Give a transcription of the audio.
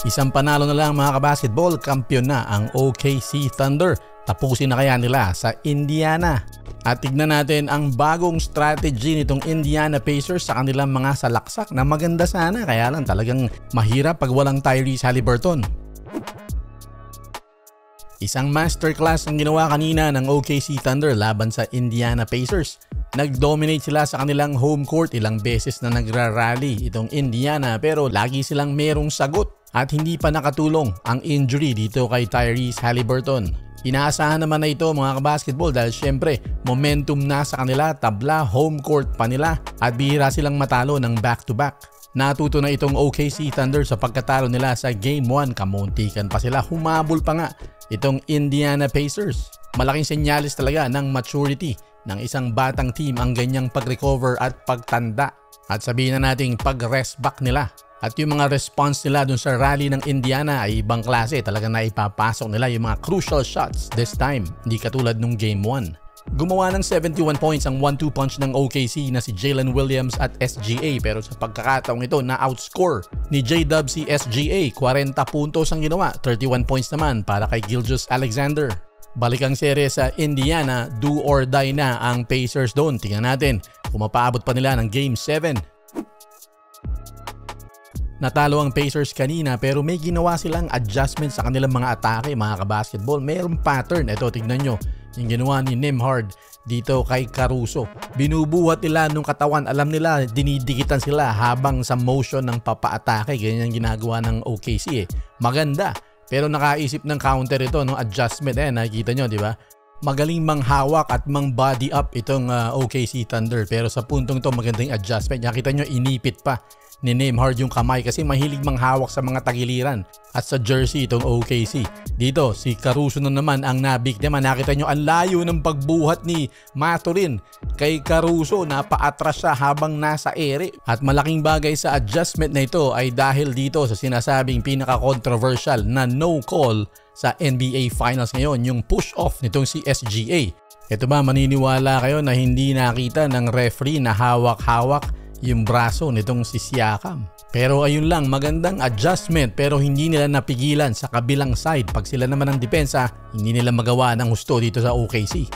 Isang panalo na lang mga kabasketball, kampiyon na ang OKC Thunder. Tapusin na kaya nila sa Indiana? At tignan natin ang bagong strategy nitong Indiana Pacers sa kanilang mga salaksak na maganda sana, kaya lang talagang mahirap pag walang Tyrese Haliburton. Isang masterclass ang ginawa kanina ng OKC Thunder laban sa Indiana Pacers. Nag-dominate sila sa kanilang home court, ilang beses na nagra-rally itong Indiana pero lagi silang merong sagot at hindi pa nakatulong ang injury dito kay Tyrese Haliburton. Inaasahan naman na ito mga kabasketball dahil syempre momentum na sa kanila, tabla, home court pa nila at bihira silang matalo ng back-to-back. Natuto na itong OKC Thunder sa pagkatalo nila sa Game 1, kamuntikan pa sila, humabol pa nga itong Indiana Pacers. Malaking senyales talaga ng maturity ng isang batang team ang ganyang pag-recover at pagtanda. At sabihin na nating pag-rest back nila. At yung mga response nila dun sa rally ng Indiana ay ibang klase. Talagang naipapasok nila yung mga crucial shots this time. Hindi katulad nung Game 1. Gumawa ng 71 points ang 1-2 punch ng OKC na si Jalen Williams at SGA. Pero sa pagkakataong ito na-outscore ni J-Dub si SGA. 40 puntos ang ginawa. 31 points naman para kay Gilgeous-Alexander. Balik ang serye sa Indiana. Do or die na ang Pacers doon. Tingnan natin kung mapaabot pa nila ng Game 7. Natalo ang Pacers kanina pero may ginawa silang adjustment sa kanilang mga atake mga kabasketball. Mayroong pattern. Ito tignan nyo yung ginawa ni Nembhard dito kay Caruso. Binubuhat nila nung katawan. Alam nila dinidikitan sila habang sa motion ng papa-atake. Ganyan ang ginagawa ng OKC eh. Maganda. Pero nakaisip ng counter ito, no? Adjustment nakikita nyo di ba? Magaling manghawak at mang body up itong OKC Thunder. Pero sa puntong to magandang adjustment. Nakita nyo inipit pa ni Nembhard yung kamay kasi mahilig manghawak sa mga tagiliran at sa jersey itong OKC. Dito si Caruso na naman ang nabiktima. Nakita nyo ang layo ng pagbuhat ni Mathurin kay Caruso. Napaatras siya habang nasa ere. At malaking bagay sa adjustment na ito ay dahil dito sa sinasabing pinaka-controversial na no call sa NBA Finals ngayon, yung push-off nitong si SGA. Ito ba, maniniwala kayo na hindi nakita ng referee na hawak-hawak yung braso nitong si Siakam? Pero ayun lang, magandang adjustment pero hindi nila napigilan sa kabilang side. Pag sila naman ang depensa, hindi nila magawa ng husto dito sa OKC.